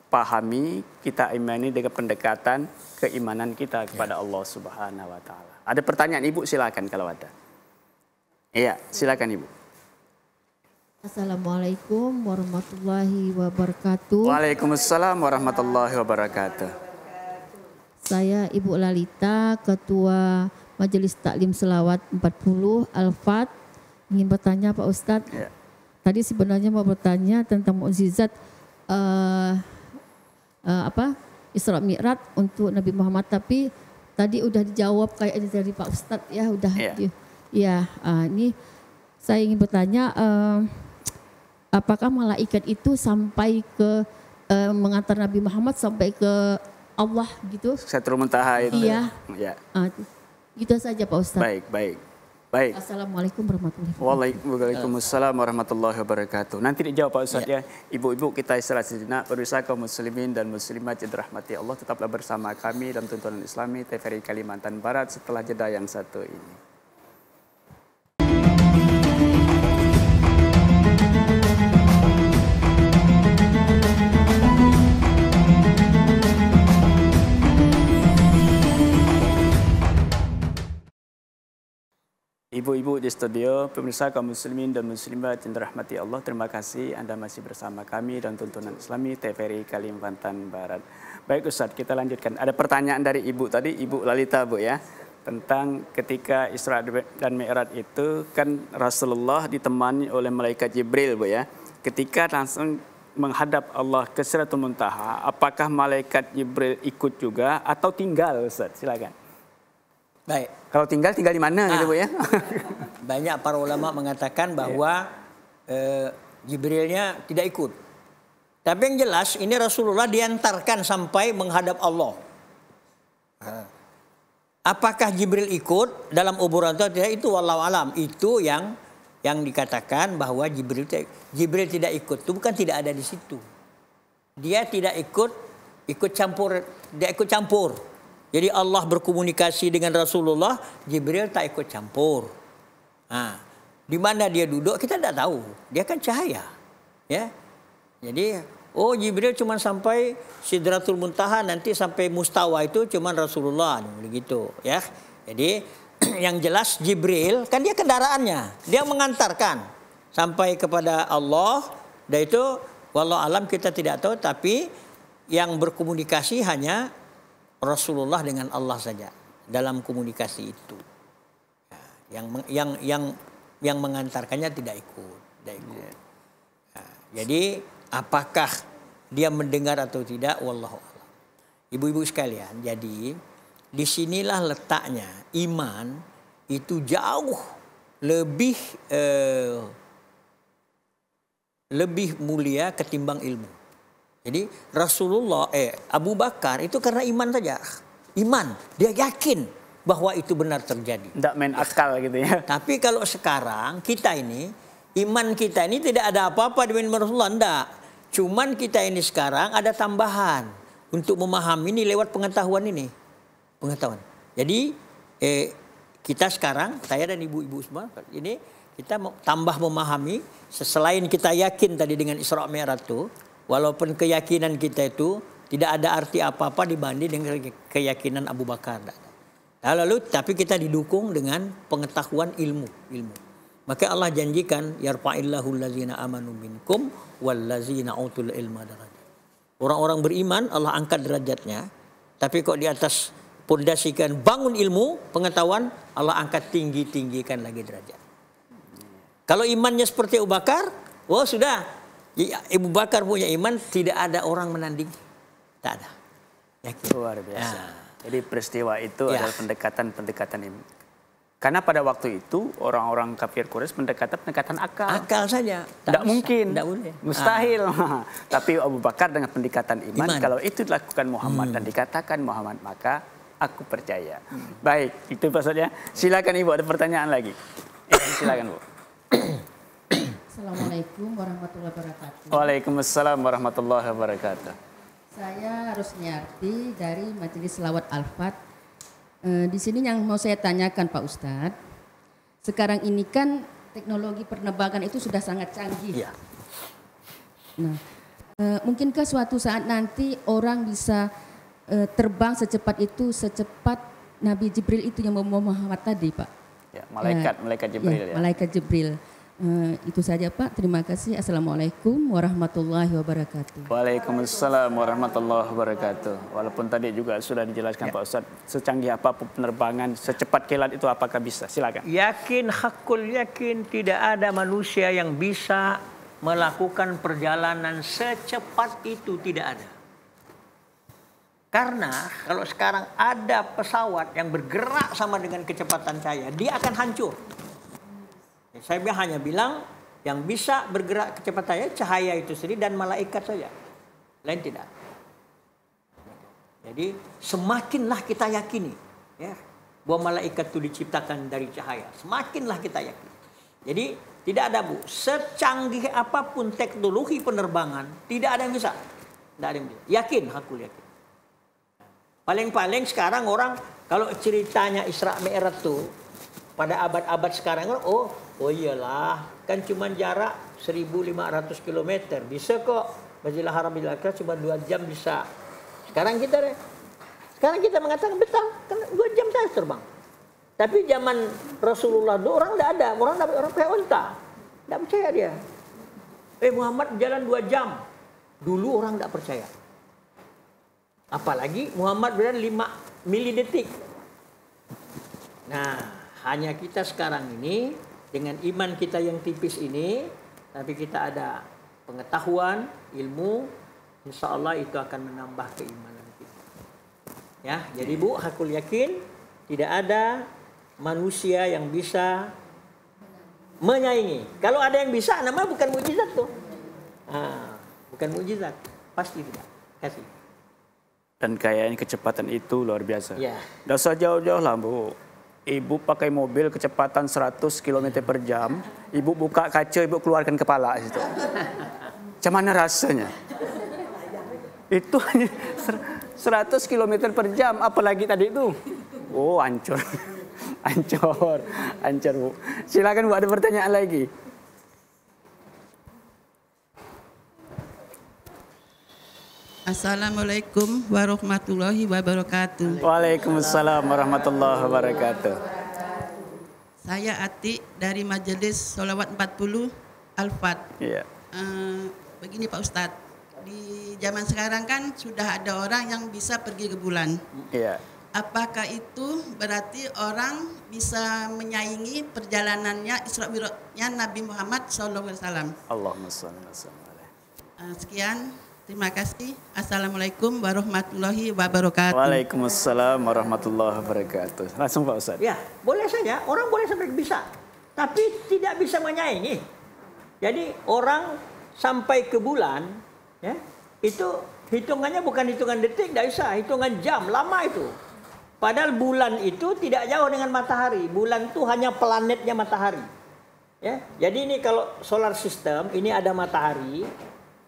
pahami, kita imani dengan pendekatan keimanan kita kepada Allah Subhanahu wa taala. Ada pertanyaan Ibu, silakan kalau ada. Iya, silakan Ibu.
Assalamualaikum warahmatullahi wabarakatuh.
Waalaikumsalam warahmatullahi wabarakatuh.
Saya Ibu Lalita, Ketua Majelis Taklim Selawat 40 Al-Fat. Ingin bertanya Pak Ustadz.
Ya.
Tadi sebenarnya mau bertanya tentang mukjizat Isra Mi'raj untuk Nabi Muhammad, tapi tadi udah dijawab kayaknya dari Pak Ustadz ya, udah. Ini saya ingin bertanya, apakah malaikat itu sampai ke mengantar Nabi Muhammad sampai ke Allah gitu?
Sidratul Muntaha itu.
Iya.
Ya.
Gitu saja Pak Ustadz.
Baik.
Assalamualaikum warahmatullahi wabarakatuh.
Waalaikumsalam warahmatullahi wabarakatuh. Nanti dijawab Pak Ustadz ya. Ibu-ibu kita istirahat sejenak. Pemirsa kaum muslimin dan muslimat yang dirahmati Allah, tetaplah bersama kami dalam tuntunan Islami TVRI Kalimantan Barat setelah jeda yang satu ini. Ibu-ibu di studio, pemirsa kaum muslimin dan muslimat yang dirahmati Allah, terima kasih Anda masih bersama kami dan tuntunan Islami TVRI Kalimantan Barat. Baik Ustadz, kita lanjutkan. Ada pertanyaan dari Ibu tadi, Ibu Lalita Bu ya, tentang ketika Isra dan Mi'raj itu kan Rasulullah ditemani oleh malaikat Jibril Bu ya. Ketika langsung menghadap Allah ke Sidratul Muntaha, apakah malaikat Jibril ikut juga atau tinggal Ustadz? Silakan.
Baik.
Kalau tinggal di mana gitu Bu ya?
Banyak para ulama mengatakan bahwa Jibrilnya tidak ikut. Tapi yang jelas ini Rasulullah diantarkan sampai menghadap Allah. Apakah Jibril ikut dalam uburan atau tidak, itu wallahu alam. Itu yang dikatakan bahwa Jibril tidak ikut. Itu bukan tidak ada di situ. Dia tidak ikut campur. Jadi Allah berkomunikasi dengan Rasulullah, Jibril tak ikut campur. Nah, di mana dia duduk kita tidak tahu. Dia kan cahaya, ya. Jadi, Jibril cuma sampai Sidratul Muntaha, nanti sampai Mustawa itu cuma Rasulullah, begitu, ya. Jadi yang jelas Jibril kan dia kendaraannya, dia mengantarkan sampai kepada Allah. Dan itu wallahu alam kita tidak tahu, tapi yang berkomunikasi hanya Rasulullah dengan Allah saja dalam komunikasi itu. Yang mengantarkannya tidak ikut. Nah, jadi apakah dia mendengar atau tidak, wallahu a'lam. Ibu-ibu sekalian, jadi disinilah letaknya iman itu jauh lebih mulia ketimbang ilmu. Jadi Rasulullah, Abu Bakar itu karena iman saja. Iman, dia yakin bahwa itu benar terjadi.
Tidak main akal gitu ya.
Tapi kalau sekarang kita ini, iman kita ini tidak ada apa-apa dengan Rasulullah. Tidak. Cuman kita ini sekarang ada tambahan untuk memahami ini lewat pengetahuan ini. Pengetahuan. Jadi kita sekarang, saya dan ibu-ibu semua, ini kita tambah memahami. Selain kita yakin tadi dengan Isra Mi'raj itu, walaupun keyakinan kita itu tidak ada arti apa-apa dibanding dengan keyakinan Abu Bakar. Lalu tapi kita didukung dengan pengetahuan ilmu. Maka Allah janjikan yarfa'illahu allazina amanu minkum wallazina utul ilma darajat. Orang-orang beriman Allah angkat derajatnya, tapi kok di atas pondasikan, bangun ilmu, pengetahuan, Allah angkat tinggikan lagi derajat. Kalau imannya seperti Abu Bakar, oh sudah, Abu Bakar punya iman, tidak ada orang menanding, tak ada. Yakin.
Luar biasa. Jadi peristiwa itu adalah pendekatan iman. Karena pada waktu itu orang-orang kafir Quraisy pendekatan akal.
Akal saja.
Tidak mungkin.
Tidak boleh.
Mustahil. Tapi Abu Bakar dengan pendekatan iman. Kalau itu dilakukan Muhammad dan dikatakan Muhammad, maka aku percaya. Baik, itu maksudnya. Silakan Ibu, ada pertanyaan lagi. Silakan Bu.
Assalamualaikum warahmatullahi wabarakatuh.
Waalaikumsalam warahmatullahi wabarakatuh.
Saya Rusniarti dari Majelis Selawat Al-Fat. Di sini yang mau saya tanyakan Pak Ustadz, sekarang ini kan teknologi penerbangan itu sudah sangat canggih.
Ya.
Nah, mungkinkah suatu saat nanti orang bisa terbang secepat itu, secepat Nabi Jibril itu yang membawa Muhammad tadi, Pak?
Ya, malaikat Jibril.
Ya, malaikat Jibril. Itu saja Pak, terima kasih. Assalamualaikum warahmatullahi wabarakatuh.
Waalaikumsalam warahmatullahi wabarakatuh. Walaupun tadi juga sudah dijelaskan Pak Ustadz, secanggih apapun penerbangan, secepat kilat itu apakah bisa? Silakan.
Yakin, hakul yakin, tidak ada manusia yang bisa melakukan perjalanan secepat itu, tidak ada. Karena kalau sekarang ada pesawat yang bergerak sama dengan kecepatan cahaya, dia akan hancur. Saya hanya bilang yang bisa bergerak kecepatan cahaya itu sendiri dan malaikat saja. Lain tidak. Jadi semakinlah kita yakini ya, bahwa malaikat itu diciptakan dari cahaya. Semakinlah kita yakin. Jadi tidak ada Bu, secanggih apapun teknologi penerbangan, tidak ada yang bisa. Tidak ada yang bisa. Yakin, aku yakin. Paling-paling sekarang orang kalau ceritanya Isra Mi'raj tuh pada abad-abad sekarang, oh iyalah, kan cuma jarak 1.500 km. Bisa kok, Masjidil Haram cuma 2 jam bisa. Sekarang kita mengatakan betul, kan 2 jam saya terbang. Tapi zaman Rasulullah itu orang tidak ada, orang pakai unta. Tidak percaya dia. Muhammad jalan 2 jam. Dulu orang tidak percaya. Apalagi Muhammad berjalan 5 milidetik. Nah, hanya kita sekarang ini dengan iman kita yang tipis ini, tapi kita ada pengetahuan, ilmu, insya Allah itu akan menambah keimanan kita. Ya, jadi Bu, hakul yakin tidak ada manusia yang bisa menyaingi. Kalau ada yang bisa, namanya bukan mukjizat tuh. Bukan mukjizat, pasti tidak. Kasih.
Dan kayaknya kecepatan itu luar biasa.
Ya.
Tidak usah jauh-jauh lah Bu. Ibu pakai mobil kecepatan 100 km per jam, Ibu buka kaca, Ibu keluarkan kepala situ. Macam mana rasanya? Itu hanya 100 km per jam, apalagi tadi itu. Oh, hancur. Hancur Bu. Silakan Bu, ada pertanyaan lagi.
Assalamualaikum warahmatullahi wabarakatuh.
Waalaikumsalam warahmatullahi wabarakatuh.
Saya Ati dari Majelis Sholawat 40 Al-Fat.
Iya.
Begini Pak Ustadz, di zaman sekarang kan sudah ada orang yang bisa pergi ke bulan.
Iya.
Apakah itu berarti orang bisa menyaingi perjalanannya Isra Mi'rajnya Nabi Muhammad SAW?
Allahumma shalli wa sallim.
Sekian. Terima kasih. Assalamualaikum warahmatullahi wabarakatuh.
Waalaikumsalam warahmatullahi wabarakatuh. Langsung Pak Ustadz.
Ya, boleh saja. Orang boleh sampai bisa. Tapi tidak bisa menyaingi. Jadi orang sampai ke bulan, ya, itu hitungannya bukan hitungan detik, tidak bisa. Hitungan jam, lama itu. Padahal bulan itu tidak jauh dengan matahari. Bulan itu hanya planetnya matahari. Ya, jadi ini kalau solar system, ini ada matahari.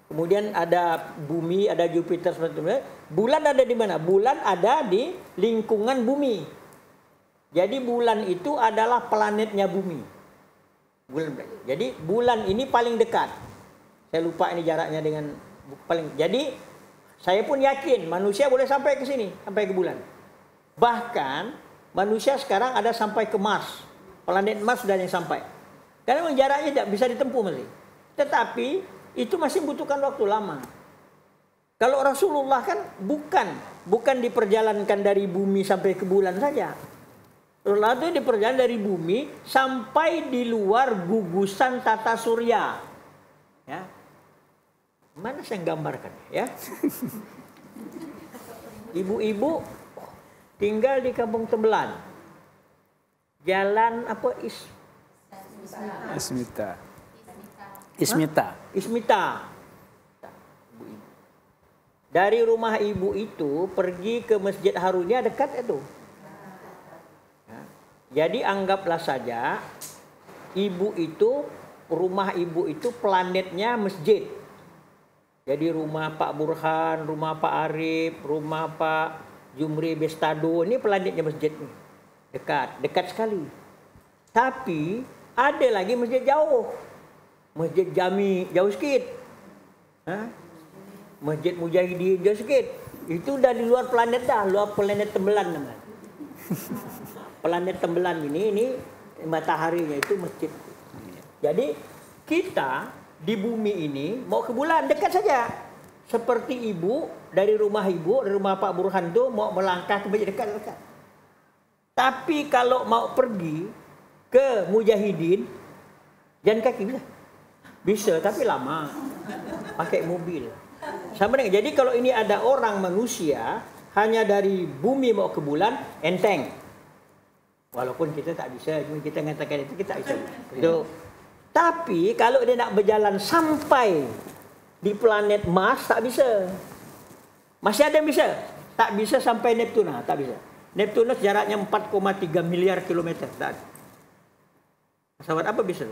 Kemudian ada bumi, ada Jupiter seperti itu. Bulan ada di mana? Bulan ada di lingkungan bumi. Jadi bulan itu adalah planetnya bumi. Jadi bulan ini paling dekat. Saya lupa ini jaraknya dengan paling. Jadi saya pun yakin manusia boleh sampai ke sini, sampai ke bulan. Bahkan manusia sekarang ada sampai ke Mars. Planet Mars sudah yang sampai. Karena memang jaraknya tidak bisa ditempuh masih. Tetapi itu masih membutuhkan waktu lama. Kalau Rasulullah kan bukan diperjalankan dari bumi sampai ke bulan saja. Rasulullah itu diperjalankan dari bumi sampai di luar gugusan tata surya. Ya. Mana saya gambarkan ya? Ibu-ibu tinggal di Kampung Tembelan. Jalan apa Ismita. Dari rumah ibu itu pergi ke Masjid Harunia dekat itu. Ya. Jadi anggaplah saja rumah ibu itu planetnya masjid. Jadi rumah Pak Burhan, rumah Pak Arif, rumah Pak Jumri Bestado, ini planetnya masjid nih. Dekat sekali. Tapi ada lagi masjid jauh. Masjid Jami jauh sikit. Masjid Mujahidin jauh sikit. Itu udah di luar planet luar planet Tembelan namanya. Planet Tembelan ini mataharinya itu masjid. Jadi kita di bumi ini mau ke bulan dekat saja. Seperti ibu dari rumah Pak Burhan itu mau melangkah ke masjid dekat. Tapi kalau mau pergi ke Mujahidin jalan kaki bisa. Bisa tapi lama. Pakai mobil. Sama dengan, jadi kalau ini ada orang manusia hanya dari bumi mau ke bulan enteng. Walaupun kita tak bisa, cuma kita mengatakan itu kita bisa. Itu. Tapi kalau dia nak berjalan sampai di planet Mars tak bisa. Masih ada yang bisa? Tak bisa sampai Neptuna, tak bisa. Neptunus jaraknya 4,3 miliar kilometer. Tak ada. Pesawat apa bisa?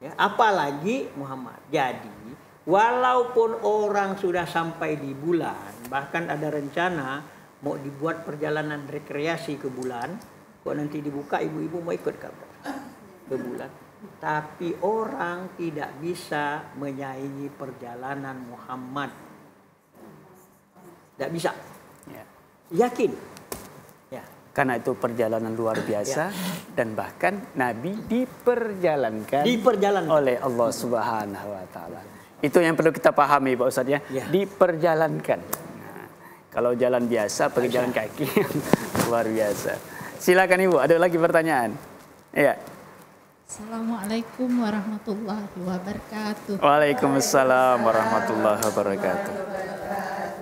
Ya, apalagi Muhammad. Jadi walaupun orang sudah sampai di bulan, bahkan ada rencana mau dibuat perjalanan rekreasi ke bulan, kok nanti dibuka ibu-ibu mau ikut ke bulan. Tapi orang tidak bisa menyaingi perjalanan Muhammad. Tidak bisa.
Ya.
Yakin. Ya.
Karena itu perjalanan luar biasa dan bahkan Nabi diperjalankan oleh Allah Subhanahu wa taala. Itu yang perlu kita pahami Pak Ustadz ya. Diperjalankan. Nah, kalau jalan biasa pergi jalan kaki luar biasa. Silakan Ibu, ada lagi pertanyaan? Iya.
Assalamualaikum warahmatullahi wabarakatuh.
Waalaikumsalam warahmatullahi wabarakatuh.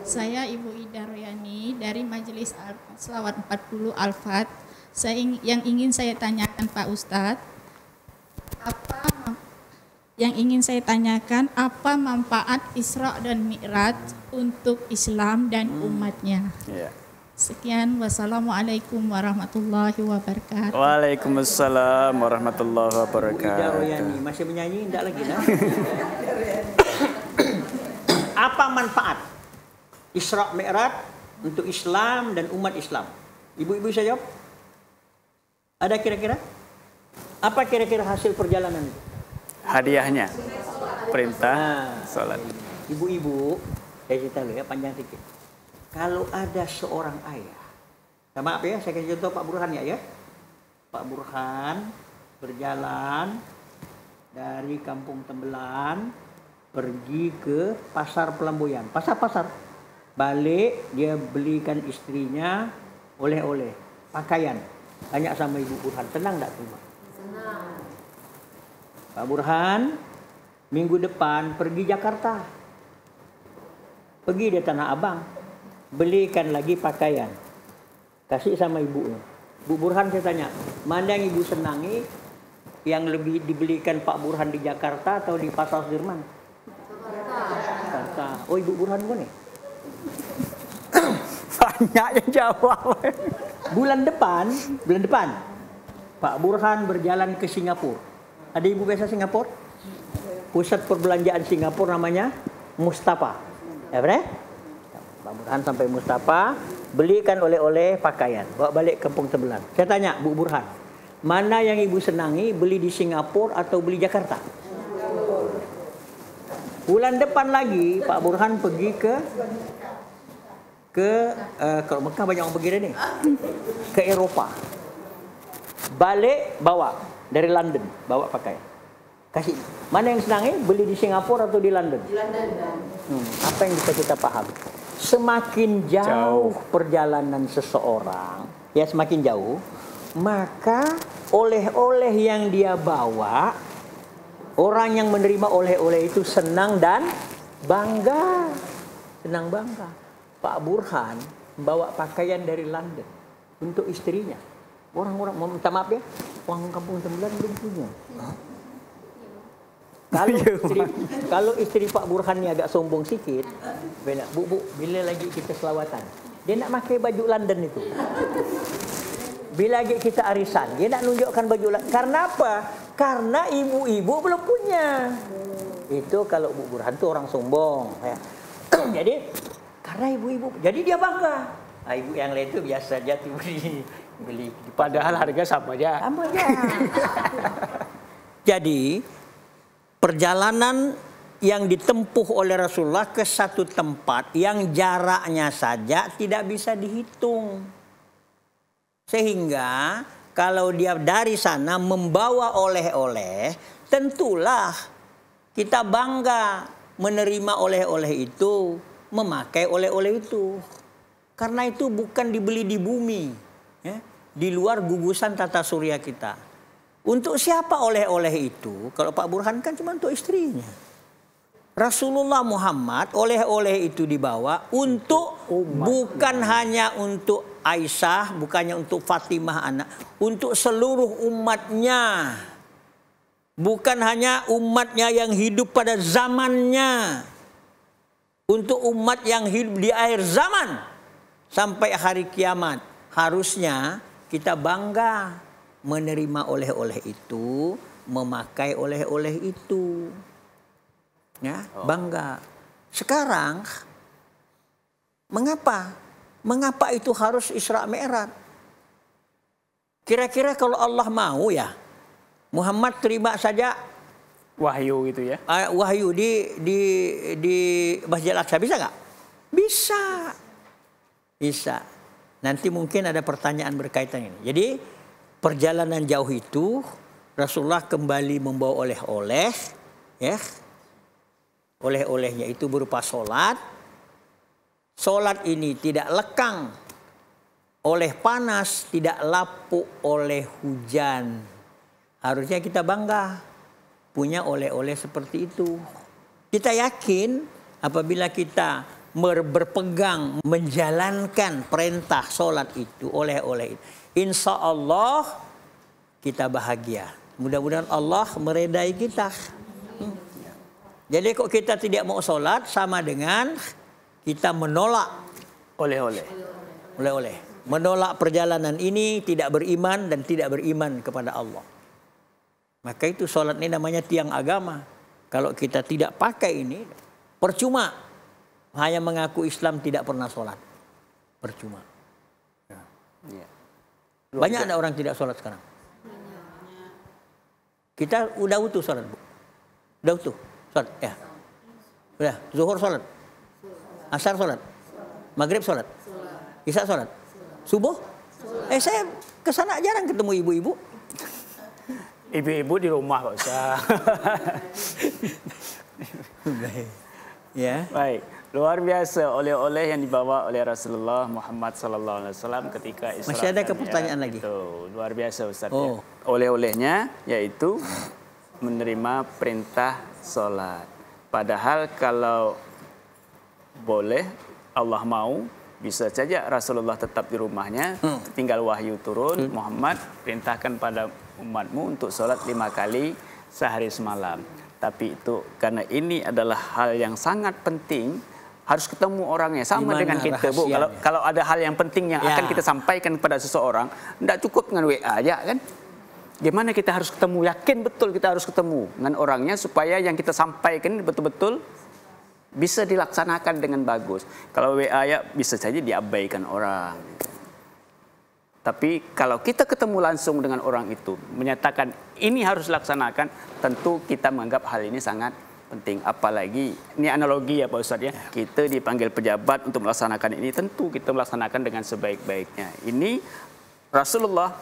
Saya Ibu Ida Royani dari Majelis Selawat 40 Al-Fat. Yang ingin saya tanyakan Pak Ustadz, apa manfaat Isra dan Mi'raj untuk Islam dan umatnya?
Yeah.
Sekian, wassalamualaikum warahmatullahi wabarakatuh.
Waalaikumsalam warahmatullahi wabarakatuh.
Royani masih menyanyi enggak lagi dah? Apa manfaat Isra Mi'raj untuk Islam dan umat Islam? Ibu-ibu bisa jawab? Ada kira-kira? Apa kira-kira hasil perjalanan itu?
Hadiahnya perintah salat.
Ibu-ibu, saya cerita dulu ya, panjang sedikit. Kalau ada seorang ayah, maaf ya, saya kasih contoh Pak Burhan ya. Pak Burhan berjalan dari Kampung Tembelan pergi ke Pasar Pelamboyan, pasar. Balik dia belikan istrinya oleh-oleh, pakaian. Tanya sama Ibu Burhan, tenang enggak terima? Senang. Pak Burhan minggu depan pergi Jakarta. Pergi di Tanah Abang. Belikan lagi pakaian. Kasih sama ibunya. Bu Burhan saya tanya, mana yang ibu senangi? Yang lebih dibelikan Pak Burhan di Jakarta atau di Pasar Sudirman? Jakarta. Oh Ibu Burhan mana?
Banyak yang jawab.
Bulan depan Pak Burhan berjalan ke Singapura. Ada ibu biasa Singapura? Pusat perbelanjaan Singapura namanya Mustafa. Ya benar? Pak Burhan sampai Mustafa, belikan oleh-oleh pakaian, bawa balik Kampung Tembelan. Saya tanya Bu Burhan, mana yang ibu senangi, beli di Singapura atau beli Jakarta? Bulan depan lagi Pak Burhan pergi kalau Mekah banyak orang pergi nih, ke Eropa. Balik bawa dari London, bawa pakaian. Kasih. Mana yang senangi, beli di Singapura atau di London? Di London. Apa yang bisa kita paham? semakin jauh perjalanan seseorang, ya semakin jauh, maka oleh-oleh yang dia bawa, orang yang menerima oleh-oleh itu senang dan bangga. Senang bangga. Pak Burhan membawa pakaian dari London untuk istrinya. Orang-orang, minta maaf ya, orang kampung sebelah belum punya. Kalau istri Pak Burhan ni agak sombong sikit, bu, bila lagi kita selawatan, dia nak pakai baju London itu. Bila lagi kita arisan, dia nak nunjukkan baju London. Karena apa? Karena ibu-ibu belum punya. Itu kalau Bu Burhan tu orang sombong. Ya. Jadi karena ibu-ibu, jadi dia bangga. Ibu yang lain tu biasa aja tu beli.
Padahal harga sama aja.
Sama aja. Jadi perjalanan yang ditempuh oleh Rasulullah ke satu tempat yang jaraknya saja tidak bisa dihitung. Sehingga kalau dia dari sana membawa oleh-oleh, tentulah kita bangga menerima oleh-oleh itu, memakai oleh-oleh itu. Karena itu bukan dibeli di bumi, ya, di luar gugusan tata surya kita. Untuk siapa oleh-oleh itu? Kalau Pak Burhan kan cuma untuk istrinya. Rasulullah Muhammad oleh-oleh itu dibawa untuk bukan hanya untuk Aisyah, bukannya untuk Fatimah anak, untuk seluruh umatnya. Bukan hanya umatnya yang hidup pada zamannya. Untuk umat yang hidup di akhir zaman sampai hari kiamat. Harusnya kita bangga menerima oleh-oleh itu, memakai oleh-oleh itu. Ya, bangga. Sekarang mengapa? Mengapa itu harus Isra Mi'raj? Kira-kira kalau Allah mau ya, Muhammad terima saja
wahyu gitu ya.
Wahyu di Masjid Al-Aqsa, bisa nggak? Bisa. Bisa. Nanti mungkin ada pertanyaan berkaitan ini. Jadi perjalanan jauh itu Rasulullah kembali membawa oleh-oleh, ya. Oleh-olehnya itu berupa solat. Solat ini tidak lekang oleh panas, tidak lapuk oleh hujan. Harusnya kita bangga punya oleh-oleh seperti itu. Kita yakin apabila kita berpegang menjalankan perintah solat itu, oleh-oleh itu, insya Allah kita bahagia. Mudah-mudahan Allah meredai kita. Jadi kok kita tidak mau sholat sama dengan kita menolak
oleh-oleh.
Oleh-oleh. Menolak perjalanan ini, tidak beriman dan tidak beriman kepada Allah. Maka itu sholat ini namanya tiang agama. Kalau kita tidak pakai ini, percuma. Hanya mengaku Islam tidak pernah sholat. Percuma.
Ya.
Banyak ada orang tidak sholat sekarang. Kita udah utuh sholat, Bu. Udah utuh. Sholat, ya. Udah, zuhur sholat. Asar sholat. Maghrib sholat. Isya sholat. Subuh? Saya kesana jarang ketemu ibu-ibu.
Ibu-ibu di rumah Pak Ustaz.
Ya.
Baik, luar biasa oleh-oleh yang dibawa oleh Rasulullah Muhammad SAW ketika Isra.
Masih ada pertanyaan lagi?
Itu luar biasa Ustaz.
Oh.
Ya. Oleh-olehnya yaitu menerima perintah sholat. Padahal kalau boleh, Allah mau, bisa saja Rasulullah tetap di rumahnya, tinggal wahyu turun, Muhammad perintahkan pada umatmu untuk sholat 5 kali sehari semalam. Tapi itu karena ini adalah hal yang sangat penting, harus ketemu orangnya. Sama dengan kita, Bu. Kalau ada hal yang penting yang akan kita sampaikan kepada seseorang, tidak cukup dengan WA aja kan? Gimana kita harus ketemu, yakin betul kita harus ketemu dengan orangnya supaya yang kita sampaikan betul-betul bisa dilaksanakan dengan bagus. Kalau WA ya bisa saja diabaikan orang. Tapi kalau kita ketemu langsung dengan orang itu, menyatakan ini harus dilaksanakan, tentu kita menganggap hal ini sangat penting. Apalagi, ini analogi ya Pak Ustadz ya, kita dipanggil pejabat untuk melaksanakan ini, tentu kita melaksanakan dengan sebaik-baiknya. Ini Rasulullah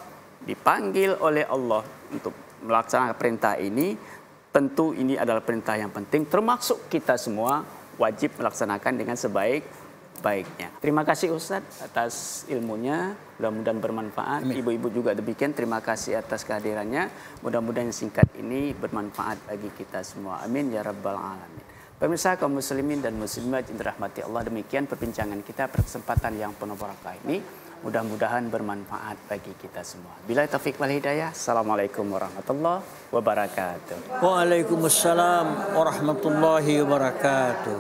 dipanggil oleh Allah untuk melaksanakan perintah ini, tentu ini adalah perintah yang penting, termasuk kita semua wajib melaksanakan dengan sebaik-baiknya. sebaik-baiknya. Terima kasih Ustadz atas ilmunya, mudah-mudahan bermanfaat. Ibu-ibu juga demikian, terima kasih atas kehadirannya. Mudah-mudahan singkat ini bermanfaat bagi kita semua. Amin ya rabbal alamin. Pemirsa kaum muslimin dan muslimat yang dirahmati Allah, demikian perbincangan kita pada kesempatan yang penuh barakah ini. Mudah-mudahan bermanfaat bagi kita semua. Billahi taufiq wal hidayah. Assalamualaikum warahmatullahi wabarakatuh.
Waalaikumsalam warahmatullahi wabarakatuh.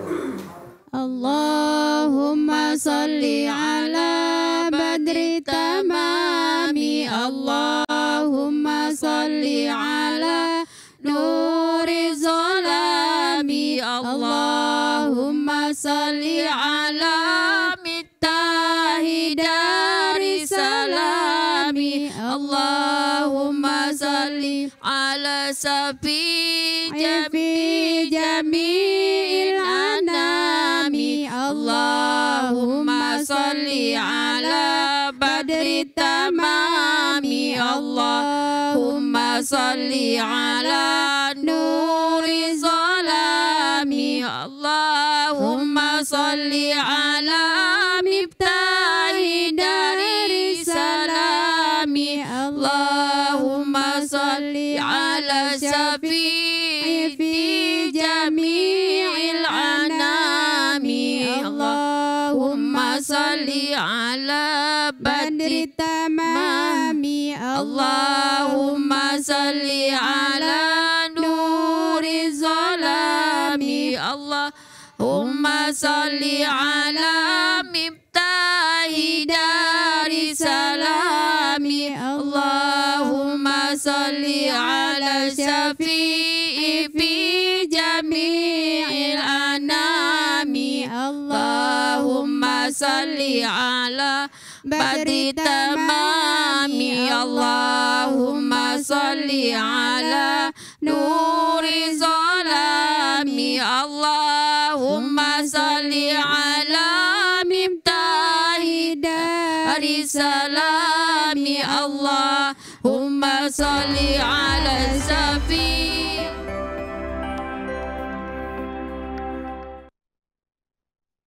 Allahumma salli ala badri tamami. Allahumma salli ala nuri zalami. Allahumma salli ala mittahi dari salami. Allahumma salli ala safi jami'il anami. Allahumma salli ala badri tamami. Allahumma salli ala nuri zalami. Allahumma salli ala miftahi dari salami. Allahumma salli ala syafi'i fi jami'il anami. Allahumma salli ala badri tamami. Allahumma salli ala nuri zalami. Allahumma salli ala miftahi dari salami. Allahumma salli ala syafi'i fi jami'il anami. Allahumma salli ala badri tamami. Allahumma salli ala nuri zalami. Allahumma salli ala miftahi dari salami. Allahumma salli ala safi